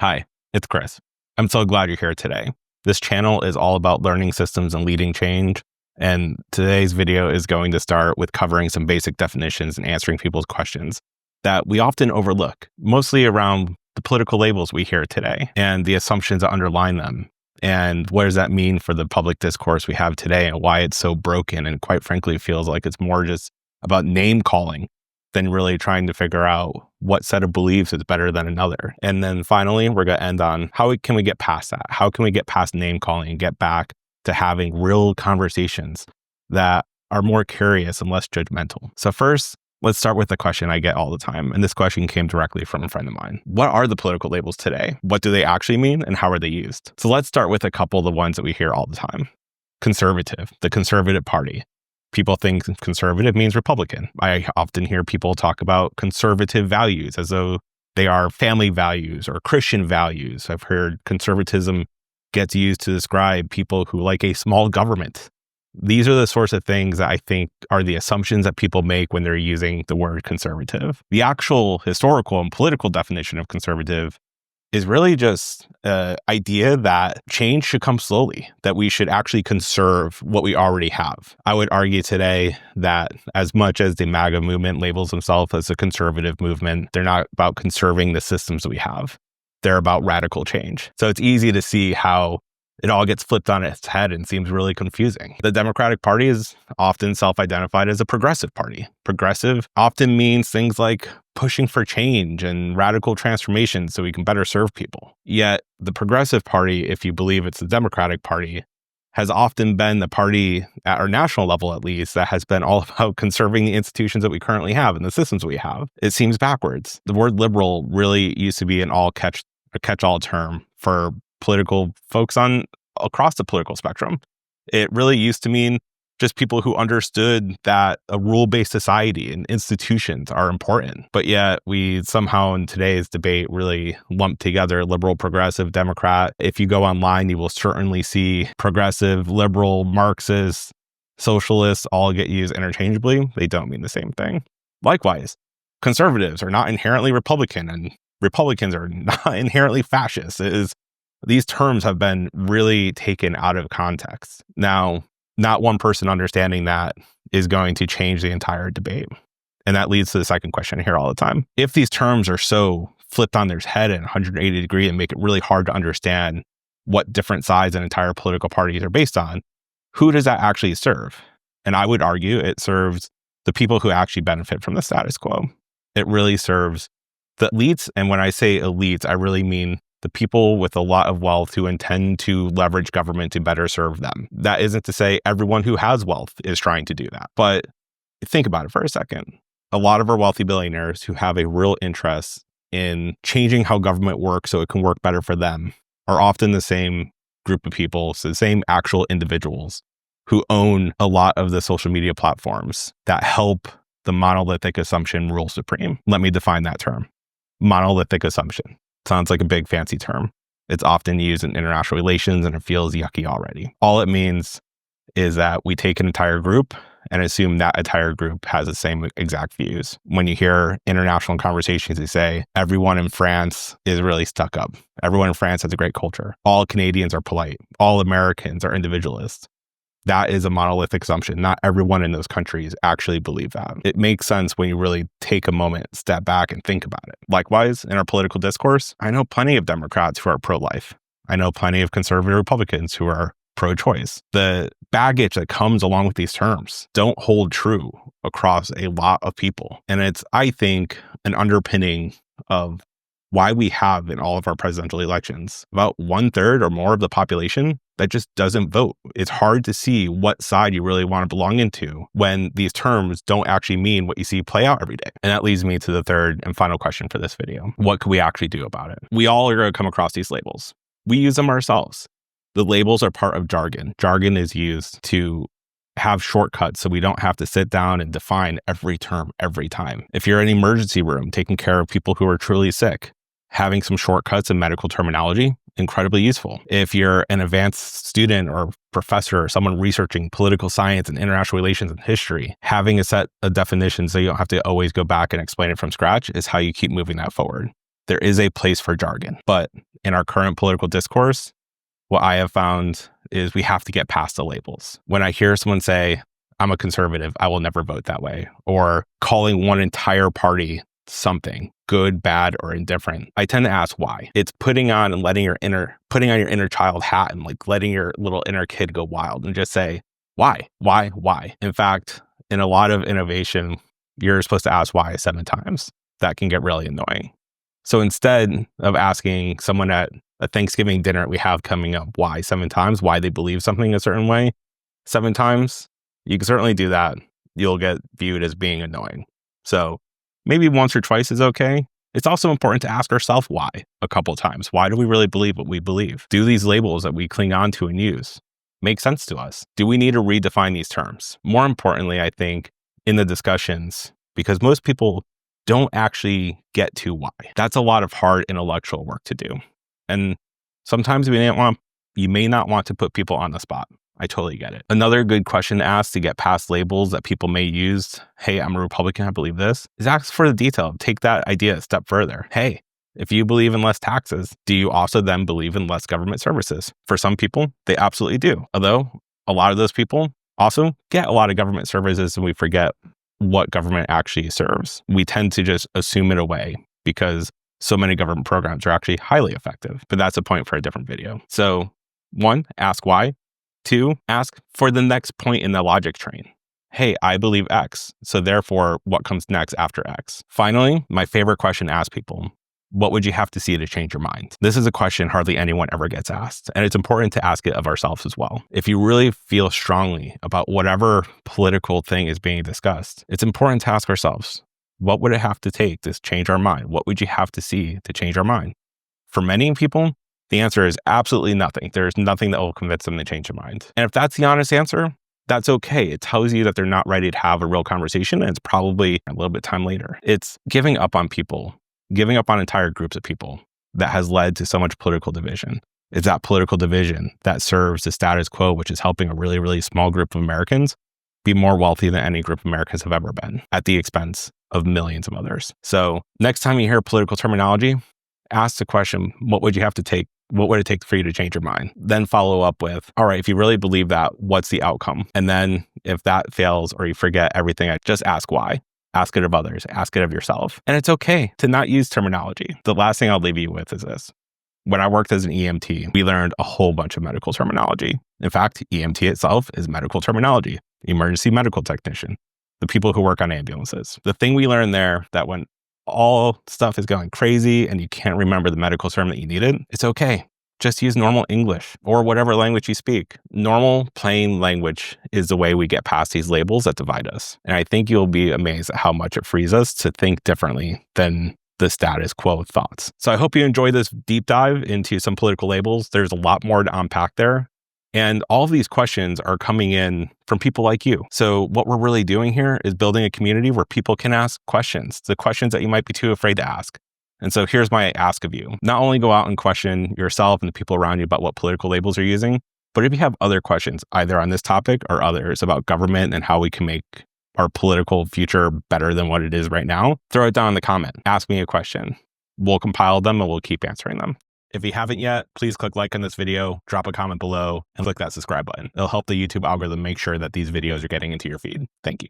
Hi, it's Chris. I'm so glad you're here today. This channel is all about learning systems and leading change. And today's video is going to start with covering some basic definitions and answering people's questions that we often overlook, mostly around the political labels we hear today and the assumptions that underlie them. And what does that mean for the public discourse we have today and why it's so broken? And quite frankly, feels like it's more just about name calling than really trying to figure out what set of beliefs is better than another. And then finally, we're going to end on how can we get past that? How can we get past name calling and get back to having real conversations that are more curious and less judgmental? So first, let's start with the question I get all the time. And this question came directly from a friend of mine. What are the political labels today? What do they actually mean? And how are they used? So let's start with a couple of the ones that we hear all the time. Conservative, the conservative party. People think conservative means Republican. I often hear people talk about conservative values as though they are family values or Christian values. I've heard conservatism gets used to describe people who like a small government. These are the sorts of things that I think are the assumptions that people make when they're using the word conservative. The actual historical and political definition of conservative is really just an idea that change should come slowly, that we should actually conserve what we already have. I would argue today that as much as the MAGA movement labels themselves as a conservative movement, they're not about conserving the systems that we have. They're about radical change. So it's easy to see how it all gets flipped on its head and seems really confusing. The Democratic Party is often self-identified as a progressive party. Progressive often means things like pushing for change and radical transformation so we can better serve people. Yet the Progressive Party, if you believe it's the Democratic Party, has often been the party at our national level, at least, that has been all about conserving the institutions that we currently have and the systems we have. It seems backwards. The word liberal really used to be an catch-all term for political folks across the political spectrum. It really used to mean just people who understood that a rule-based society and institutions are important. But yet we somehow in today's debate really lump together liberal, progressive, Democrat. If you go online, you will certainly see progressive, liberal, Marxist, socialists all get used interchangeably. They don't mean the same thing. Likewise, conservatives are not inherently Republican and Republicans are not inherently fascist. These terms have been really taken out of context. Now, not one person understanding that is going to change the entire debate. And that leads to the second question I hear all the time. If these terms are so flipped on their head at 180 degrees and make it really hard to understand what different sides and entire political parties are based on, who does that actually serve? And I would argue it serves the people who actually benefit from the status quo. It really serves the elites. And when I say elites, I really mean the people with a lot of wealth who intend to leverage government to better serve them. That isn't to say everyone who has wealth is trying to do that. But think about it for a second. A lot of our wealthy billionaires who have a real interest in changing how government works so it can work better for them are often the same group of people, so the same actual individuals who own a lot of the social media platforms that help the monolithic assumption rule supreme. Let me define that term. Monolithic assumption. Sounds like a big fancy term. It's often used in international relations and it feels yucky already. All it means is that we take an entire group and assume that entire group has the same exact views. When you hear international conversations, they say everyone in France is really stuck up. Everyone in France has a great culture. All Canadians are polite. All Americans are individualists. That is a monolithic assumption. Not everyone in those countries actually believe that. It makes sense when you really take a moment, step back, and think about it. Likewise, in our political discourse, I know plenty of Democrats who are pro-life. I know plenty of conservative Republicans who are pro-choice. The baggage that comes along with these terms don't hold true across a lot of people. And it's, I think, an underpinning of why we have in all of our presidential elections about 1/3 or more of the population that just doesn't vote. It's hard to see what side you really want to belong into when these terms don't actually mean what you see play out every day. And that leads me to the third and final question for this video. What could we actually do about it? We all are going to come across these labels. We use them ourselves. The labels are part of jargon. Jargon is used to have shortcuts so we don't have to sit down and define every term every time. If you're in an emergency room taking care of people who are truly sick, having some shortcuts in medical terminology, incredibly useful. If you're an advanced student or professor or someone researching political science and international relations and history, having a set of definitions so you don't have to always go back and explain it from scratch is how you keep moving that forward. there is a place for jargon. But in our current political discourse, what I have found is we have to get past the labels. When I hear someone say, I'm a conservative, I will never vote that way, or calling one entire party something, good, bad, or indifferent, I tend to ask why. It's putting on your inner child hat and like letting your little inner kid go wild and just say, why? In fact, in a lot of innovation, you're supposed to ask why 7 times. That can get really annoying. So instead of asking someone at a Thanksgiving dinner we have coming up why 7 times, why they believe something a certain way 7 times, you can certainly do that. You'll get viewed as being annoying. So maybe once or twice is okay. It's also important to ask ourselves why a couple times. Why do we really believe what we believe? Do these labels that we cling on to and use make sense to us? Do we need to redefine these terms? More importantly, I think in the discussions, because most people don't actually get to why. That's a lot of hard intellectual work to do. And sometimes you may not want to put people on the spot. I totally get it. Another good question to ask to get past labels that people may use, hey, I'm a Republican, I believe this, is ask for the detail. Take that idea a step further. Hey, if you believe in less taxes, do you also then believe in less government services? For some people, they absolutely do. Although a lot of those people also get a lot of government services and we forget what government actually serves. We tend to just assume it away because so many government programs are actually highly effective. But that's a point for a different video. So 1, ask why. 2, ask for the next point in the logic train. Hey, I believe X, so therefore what comes next after X? Finally, my favorite question to ask people, what would you have to see to change your mind? This is a question hardly anyone ever gets asked, and it's important to ask it of ourselves as well. If you really feel strongly about whatever political thing is being discussed, it's important to ask ourselves, what would it have to take to change our mind? What would you have to see to change our mind? For many people, the answer is absolutely nothing. There's nothing that will convince them to change their mind. And if that's the honest answer, that's okay. It tells you that they're not ready to have a real conversation, and it's probably a little bit time later. It's giving up on people, giving up on entire groups of people that has led to so much political division. It's that political division that serves the status quo, which is helping a really, really small group of Americans be more wealthy than any group of Americans have ever been at the expense of millions of others. So next time you hear political terminology, ask the question, what would it take for you to change your mind? Then follow up with, all right, if you really believe that, what's the outcome? And then if that fails or you forget everything, just ask why. Ask it of others, ask it of yourself. And it's okay to not use terminology. The last thing I'll leave you with is this. When I worked as an EMT, we learned a whole bunch of medical terminology. In fact, EMT itself is medical terminology, emergency medical technician, the people who work on ambulances. The thing we learned there that when all stuff is going crazy and you can't remember the medical term that you needed, it's okay. Just use normal English or whatever language you speak. Normal, plain language is the way we get past these labels that divide us. And I think you'll be amazed at how much it frees us to think differently than the status quo thoughts. So I hope you enjoy this deep dive into some political labels. There's a lot more to unpack there. And all of these questions are coming in from people like you. So what we're really doing here is building a community where people can ask questions, the questions that you might be too afraid to ask. And so here's my ask of you. Not only go out and question yourself and the people around you about what political labels you're using, but if you have other questions, either on this topic or others about government and how we can make our political future better than what it is right now, throw it down in the comment. Ask me a question. We'll compile them and we'll keep answering them. If you haven't yet, please click like on this video, drop a comment below, and click that subscribe button. It'll help the YouTube algorithm make sure that these videos are getting into your feed. Thank you.